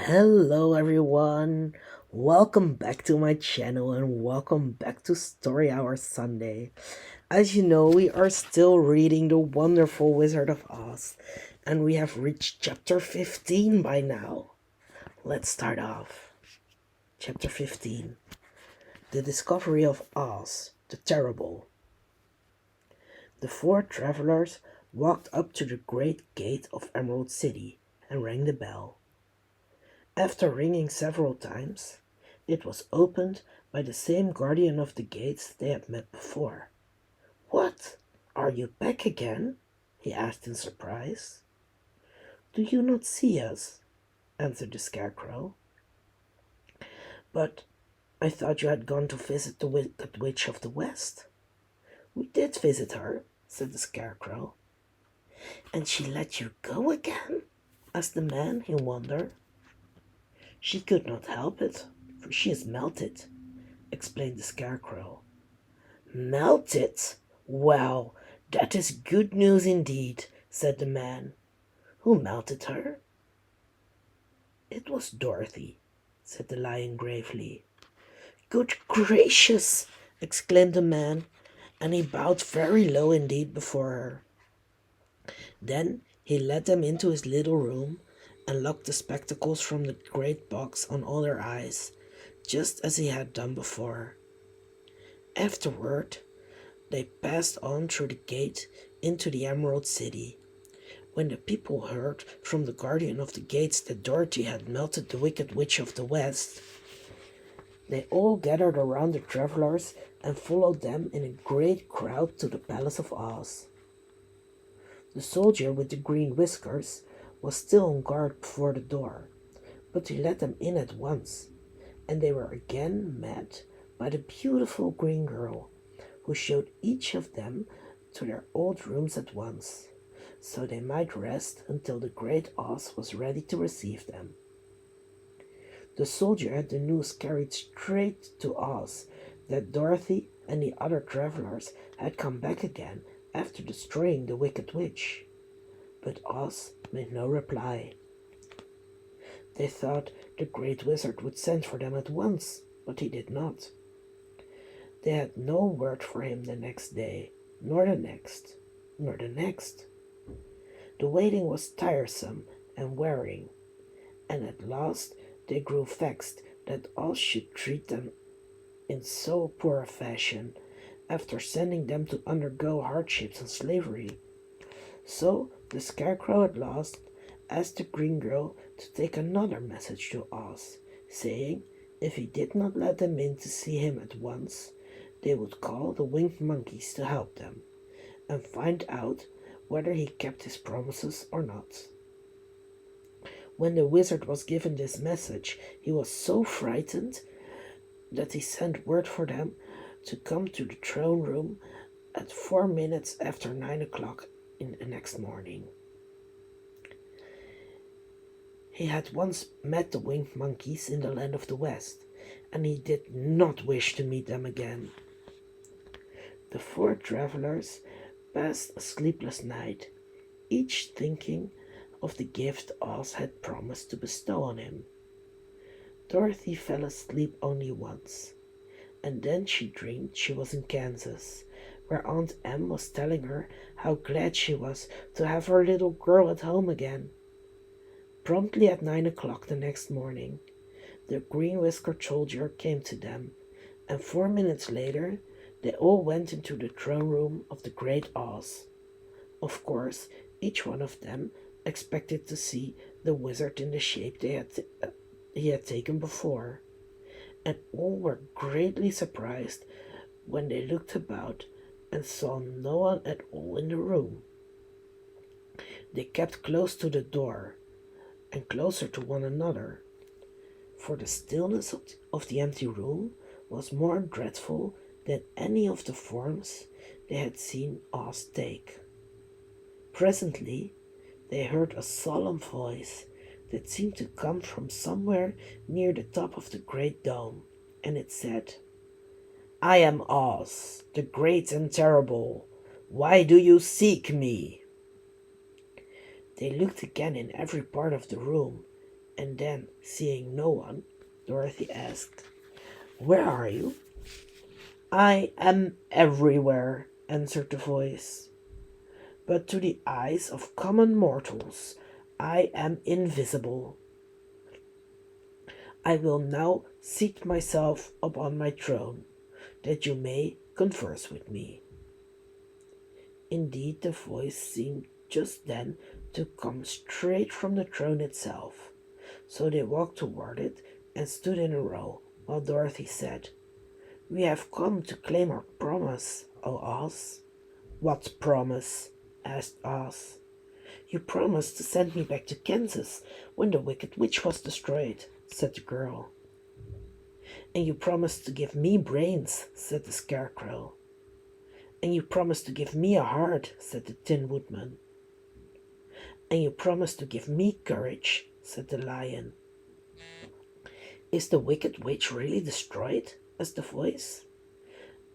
Hello everyone. Welcome back to my channel and welcome back to Story Hour Sunday. As you know, we are still reading The Wonderful Wizard of Oz and we have reached chapter 15 by now. Let's start off. Chapter 15. The Discovery of Oz, the Terrible. The four travelers walked up to the great gate of Emerald City and rang the bell. After ringing several times, it was opened by the same guardian of the gates they had met before. "What? Are you back again?" he asked in surprise. "Do you not see us?" answered the Scarecrow. "But I thought you had gone to visit the Wicked Witch of the West." "We did visit her," said the Scarecrow. "And she let you go again?" asked the man in wonder. "She could not help it, for she is melted," explained the Scarecrow. "Melted? Well, that is good news indeed," said the man. "Who melted her?" "It was Dorothy," said the Lion gravely. "Good gracious!" exclaimed the man, and he bowed very low indeed before her. Then he led them into his little room and locked the spectacles from the great box on all their eyes, just as he had done before. Afterward, they passed on through the gate into the Emerald City. When the people heard from the guardian of the gates that Dorothy had melted the Wicked Witch of the West, they all gathered around the travelers and followed them in a great crowd to the Palace of Oz. The soldier with the green whiskers was still on guard before the door, but he let them in at once, and they were again met by the beautiful green girl, who showed each of them to their old rooms at once, so they might rest until the great Oz was ready to receive them. The soldier had the news carried straight to Oz that Dorothy and the other travelers had come back again after destroying the Wicked Witch, but Oz made no reply. They thought the great wizard would send for them at once, but he did not. They had no word for him the next day, nor the next, nor the next. The waiting was tiresome and wearing, and at last they grew vexed that Oz should treat them in so poor a fashion after sending them to undergo hardships and slavery. So the Scarecrow at last asked the Green Girl to take another message to Oz, saying if he did not let them in to see him at once, they would call the winged monkeys to help them, and find out whether he kept his promises or not. When the wizard was given this message, he was so frightened that he sent word for them to come to the throne room at 4 minutes after 9 o'clock in the next morning. He had once met the winged monkeys in the land of the West, and he did not wish to meet them again. The four travelers passed a sleepless night, each thinking of the gift Oz had promised to bestow on him. Dorothy fell asleep only once, and then she dreamed she was in Kansas, where Aunt Em was telling her how glad she was to have her little girl at home again. Promptly at 9 o'clock the next morning, the green-whiskered soldier came to them, and 4 minutes later they all went into the throne room of the great Oz. Of course, each one of them expected to see the wizard in the shape he had taken before, and all were greatly surprised when they looked about and saw no one at all in the room. They kept close to the door and closer to one another, for the stillness of the empty room was more dreadful than any of the forms they had seen Oz take. Presently they heard a solemn voice that seemed to come from somewhere near the top of the great dome, and it said, "I am Oz, the great and terrible. Why do you seek me?" They looked again in every part of the room, And then, seeing no one, Dorothy asked, "Where are you?" "I am everywhere," answered the voice. "But to the eyes of common mortals, I am invisible. I will now seat myself upon my throne, that you may converse with me." Indeed, the voice seemed just then to come straight from the throne itself. So they walked toward it and stood in a row, while Dorothy said, "We have come to claim our promise, O Oz." "What promise?" asked Oz. "You promised to send me back to Kansas when the Wicked Witch was destroyed," said the girl. "And you promised to give me brains," said the Scarecrow. "And you promised to give me a heart," said the Tin Woodman. "And you promised to give me courage," said the Lion. "Is the Wicked Witch really destroyed?" asked the voice.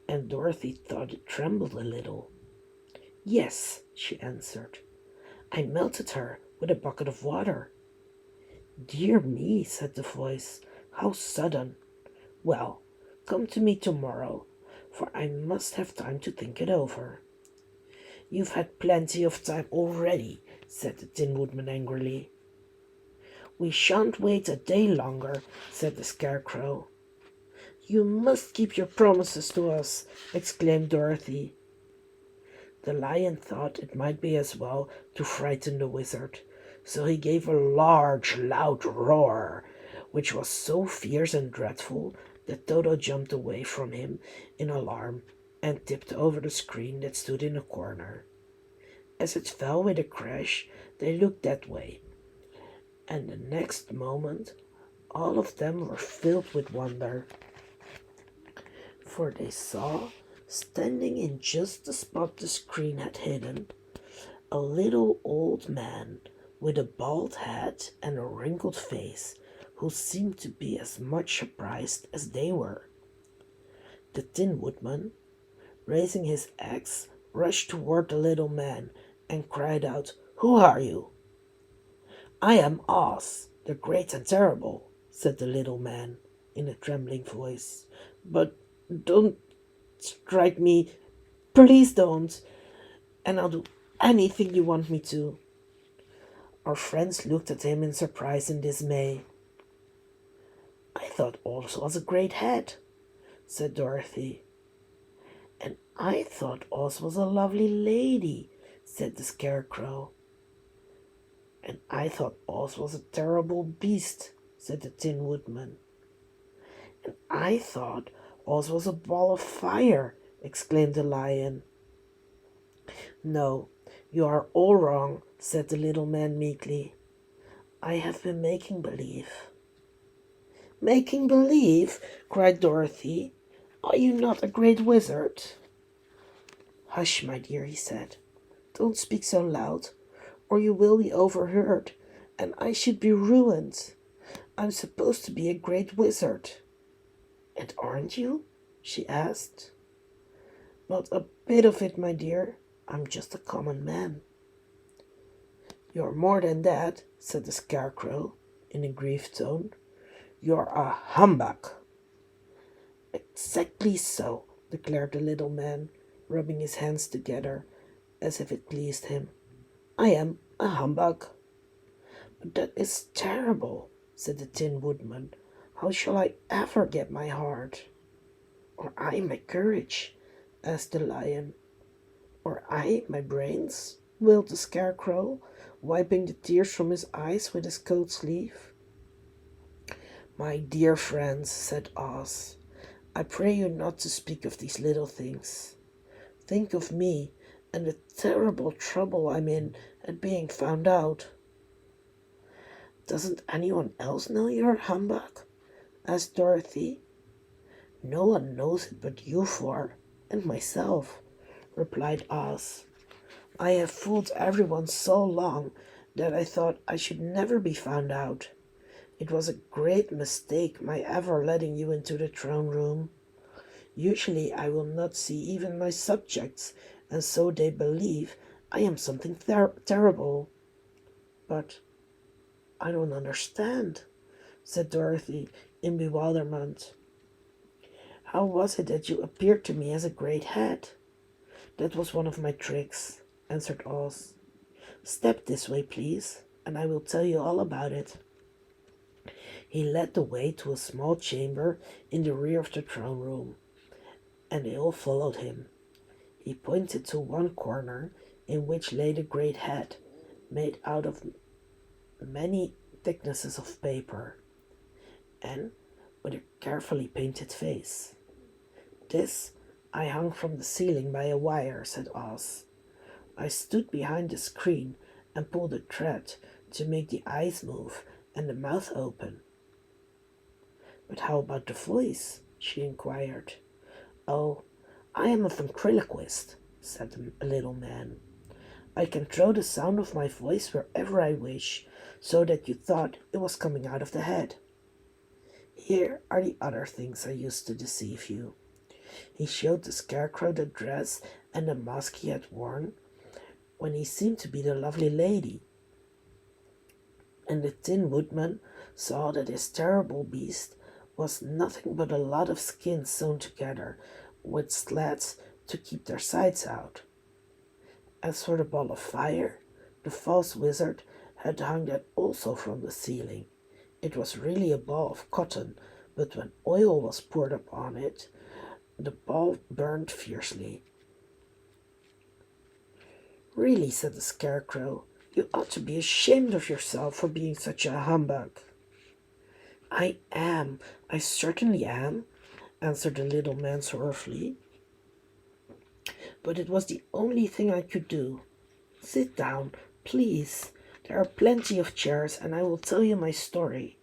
And Dorothy thought it trembled a little. "Yes," she answered. "I melted her with a bucket of water." "Dear me," said the voice, "how sudden! Well, come to me tomorrow, for I must have time to think it over." "You've had plenty of time already," said the Tin Woodman angrily. "We shan't wait a day longer," said the Scarecrow. "You must keep your promises to us," exclaimed Dorothy. The Lion thought it might be as well to frighten the Wizard, so he gave a large, loud roar, which was so fierce and dreadful that Toto jumped away from him in alarm and tipped over the screen that stood in a corner. As it fell with a crash, they looked that way, and the next moment all of them were filled with wonder, for they saw, standing in just the spot the screen had hidden, a little old man with a bald head and a wrinkled face, who seemed to be as much surprised as they were. The Tin Woodman, raising his axe, rushed toward the little man and cried out, "Who are you?" "I am Oz, the Great and Terrible," said the little man in a trembling voice. "But don't strike me, please don't, and I'll do anything you want me to." Our friends looked at him in surprise and dismay. "I thought Oz was a great head," said Dorothy. "And I thought Oz was a lovely lady," said the Scarecrow. "And I thought Oz was a terrible beast," said the Tin Woodman. "And I thought Oz was a ball of fire," exclaimed the Lion. "No, you are all wrong," said the little man meekly. "I have been making believe." "Making believe?" cried Dorothy. "Are you not a great wizard?" "Hush, my dear," he said. "Don't speak so loud, or you will be overheard, and I should be ruined. I'm supposed to be a great wizard." "And aren't you?" she asked. "Not a bit of it, my dear. I'm just a common man." "You're more than that," said the Scarecrow in a grieved tone. "You're a humbug." "Exactly so," declared the little man, rubbing his hands together as if it pleased him. "I am a humbug." "But that is terrible," said the Tin Woodman. "How shall I ever get my heart?" "Or I my courage?" asked the Lion. "Or I my brains?" wailed the Scarecrow, wiping the tears from his eyes with his coat sleeve. "My dear friends," said Oz, "I pray you not to speak of these little things. Think of me and the terrible trouble I'm in at being found out." "Doesn't anyone else know you're a humbug?" asked Dorothy. "No one knows it but you four and myself," replied Oz. "I have fooled everyone so long that I thought I should never be found out. It was a great mistake my ever letting you into the throne room. Usually I will not see even my subjects, and so they believe I am something terrible. But I don't understand, said Dorothy in bewilderment. How was it that you appeared to me as a great head? That was one of my tricks, answered Oz. Step this way, please, and I will tell you all about it. He led the way to a small chamber in the rear of the throne room, and they all followed him. He pointed to one corner in which lay the great head, made out of many thicknesses of paper, and with a carefully painted face. This I hung from the ceiling by a wire, said Oz. I stood behind the screen and pulled a thread to make the eyes move and the mouth open. But how about the voice? She inquired. Oh, I am a ventriloquist, said the little man. I can throw the sound of my voice wherever I wish, so that you thought it was coming out of the head. Here are the other things I used to deceive you. He showed the Scarecrow the dress and the mask he had worn when he seemed to be the lovely lady. And the Tin Woodman saw that his terrible beast was nothing but a lot of skin sewn together with slats to keep their sides out. As for the ball of fire, the false wizard had hung that also from the ceiling. It was really a ball of cotton, but when oil was poured upon it, the ball burned fiercely. Really, said the Scarecrow, you ought to be ashamed of yourself for being such a humbug. I certainly am, answered the little man sorrowfully. But it was the only thing I could do. Sit down, please. There are plenty of chairs, and I will tell you my story.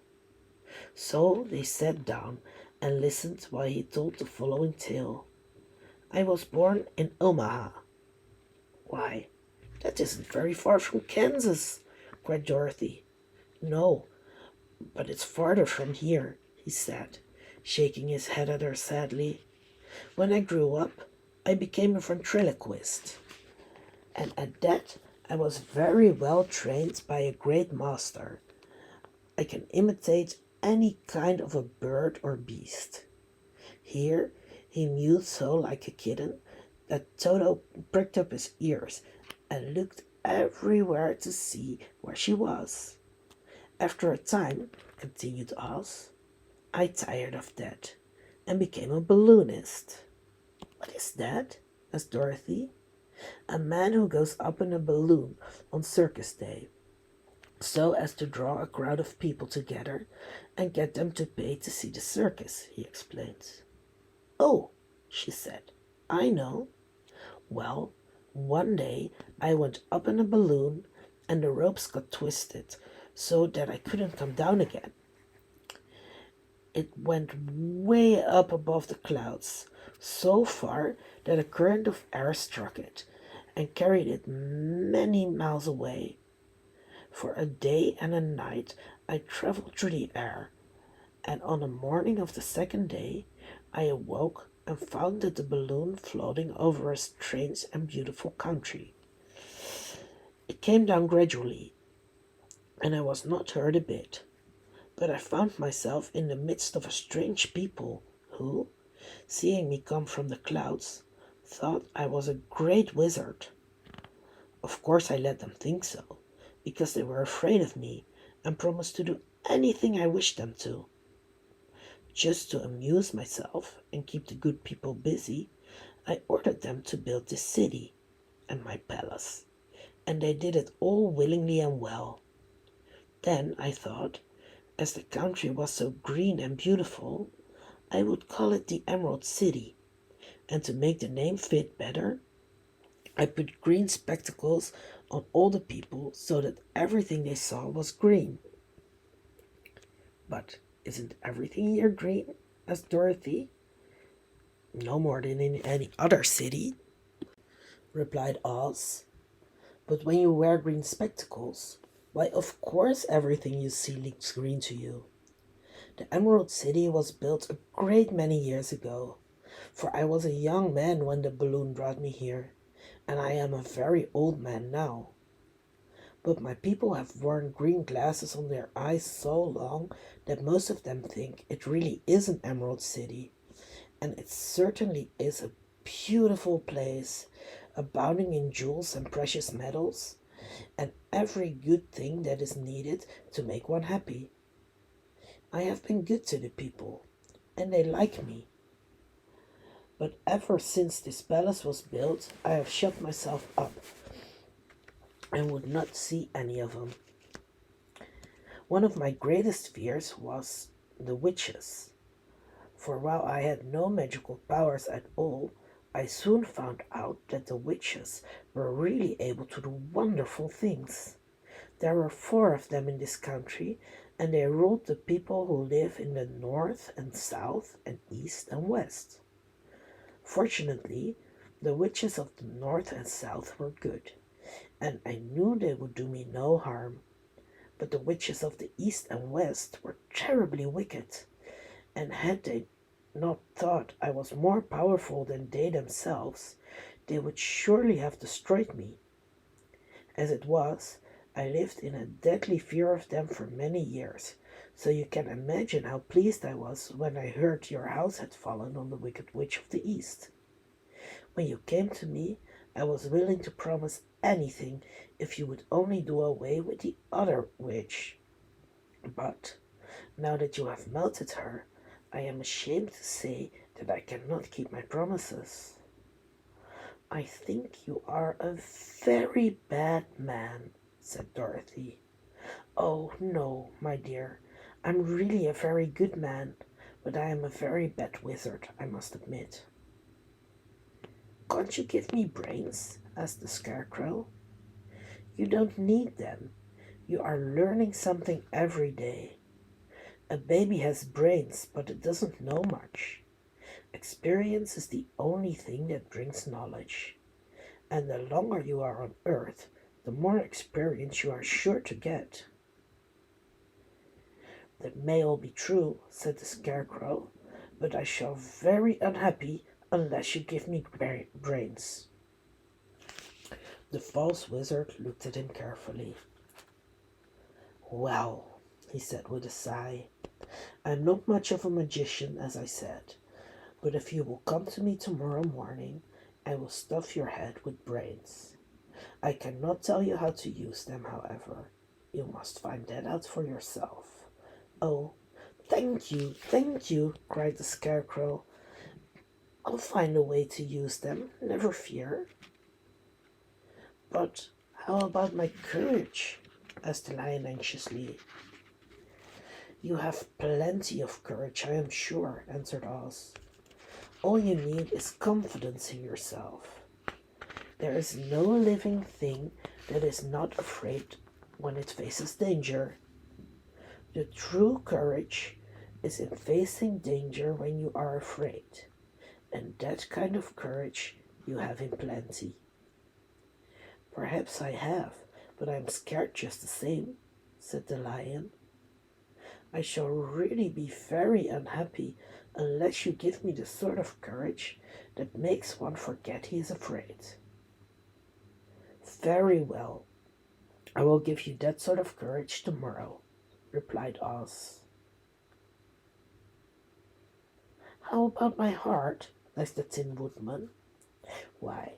So they sat down and listened while he told the following tale. I was born in Omaha. Why, that isn't very far from Kansas, cried Dorothy. No, but it's farther from here, he said, shaking his head at her sadly. When I grew up, I became a ventriloquist, and at that I was very well trained by a great master. I can imitate any kind of a bird or beast. Here he mewed so like a kitten that Toto pricked up his ears and looked everywhere to see where she was. After a time, continued Oz, I tired of that and became a balloonist. What is that? Asked Dorothy. A man who goes up in a balloon on circus day, so as to draw a crowd of people together and get them to pay to see the circus, he explained. Oh, she said, I know. Well, one day I went up in a balloon and the ropes got twisted so that I couldn't come down again. It went way up above the clouds, so far that a current of air struck it and carried it many miles away. For a day and a night I traveled through the air, and on the morning of the second day I awoke and found that the balloon floating over a strange and beautiful country. It came down gradually, and I was not hurt a bit, but I found myself in the midst of a strange people who, seeing me come from the clouds, thought I was a great wizard. Of course I let them think so, because they were afraid of me and promised to do anything I wished them to. Just to amuse myself and keep the good people busy, I ordered them to build this city and my palace, and they did it all willingly and well. Then I thought, as the country was so green and beautiful, I would call it the Emerald City, and to make the name fit better, I put green spectacles on all the people so that everything they saw was green. But isn't everything here green? Asked Dorothy. No more than in any other city, replied Oz. But when you wear green spectacles, why, of course everything you see looks green to you. The Emerald City was built a great many years ago, for I was a young man when the balloon brought me here, and I am a very old man now. but my people have worn green glasses on their eyes so long that most of them think it really is an Emerald City. And it certainly is a beautiful place, abounding in jewels and precious metals, and every good thing that is needed to make one happy. I have been good to the people, and they like me. But ever since this palace was built, I have shut myself up and would not see any of them. One of my greatest fears was the witches, for while I had no magical powers at all, I soon found out that the witches were really able to do wonderful things. There were 4 of them in this country, and they ruled the people who live in the north and south and east and west. Fortunately, the witches of the north and south were good, and I knew they would do me no harm. But the witches of the east and west were terribly wicked, and had they not thought I was more powerful than they themselves, they would surely have destroyed me. As it was, I lived in a deadly fear of them for many years, so you can imagine how pleased I was when I heard your house had fallen on the wicked witch of the east. When you came to me, I was willing to promise anything if you would only do away with the other witch. But now that you have melted her, I am ashamed to say that I cannot keep my promises. I think you are a very bad man, said Dorothy. Oh, no, my dear, I'm really a very good man, but I am a very bad wizard, I must admit. Can't you give me brains? Asked the Scarecrow. You don't need them. You are learning something every day. A baby has brains, but it doesn't know much. Experience is the only thing that brings knowledge. And the longer you are on Earth, the more experience you are sure to get. That may all be true, said the Scarecrow, but I shall be very unhappy unless you give me brains. The false wizard looked at him carefully. Well, he said with a sigh, I'm not much of a magician, as I said, but if you will come to me tomorrow morning, I will stuff your head with brains. I cannot tell you how to use them, however. You must find that out for yourself. Oh, thank you, cried the Scarecrow. I'll find a way to use them, never fear. But how about my courage? Asked the Lion anxiously. You have plenty of courage, I am sure, answered Oz. All you need is confidence in yourself. There is no living thing that is not afraid when it faces danger. The true courage is in facing danger when you are afraid, and that kind of courage you have in plenty. Perhaps I have, but I'm scared just the same, said the Lion. I shall really be very unhappy unless you give me the sort of courage that makes one forget he is afraid. Very well, I will give you that sort of courage tomorrow, replied Oz. How about my heart? Asked the Tin Woodman. Why,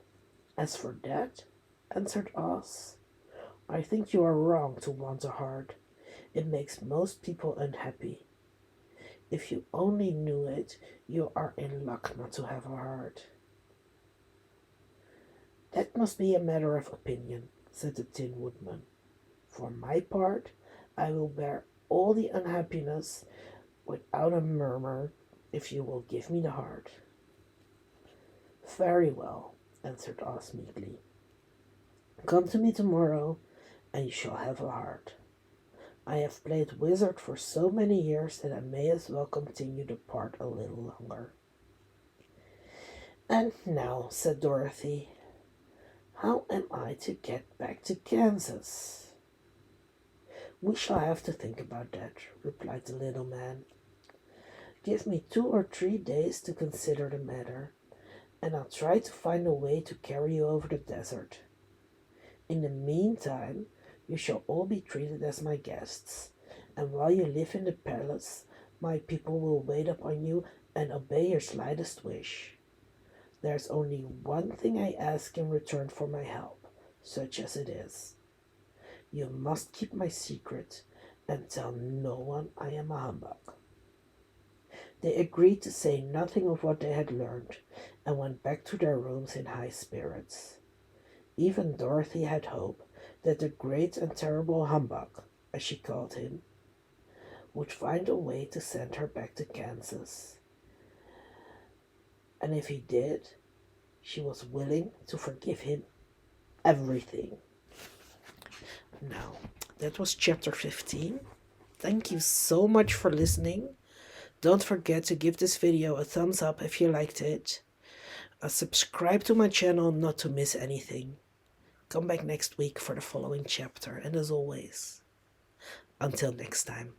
as for that, answered Oz, I think you are wrong to want a heart. It makes most people unhappy. If you only knew it, you are in luck not to have a heart. That must be a matter of opinion, said the Tin Woodman. For my part, I will bear all the unhappiness without a murmur if you will give me the heart. Very well, answered Oz meekly. Come to me tomorrow, and you shall have a heart. I have played wizard for so many years that I may as well continue the part a little longer. And now, said Dorothy, how am I to get back to Kansas? We shall have to think about that, replied the little man. Give me 2 or 3 days to consider the matter, and I'll try to find a way to carry you over the desert. In the meantime, You shall all be treated as my guests, and while you live in the palace, my people will wait upon you and obey your slightest wish. There's only one thing I ask in return for my help, such as it is. You must keep my secret and tell no one I am a humbug." They agreed to say nothing of what they had learned and went back to their rooms in high spirits. Even Dorothy had hope that the great and terrible humbug, as she called him, would find a way to send her back to Kansas. And if he did, she was willing to forgive him everything. Now, that was chapter 15. Thank you so much for listening. Don't forget to give this video a thumbs up if you liked it. Subscribe to my channel not to miss anything. Come back next week for the following chapter. And as always, until next time.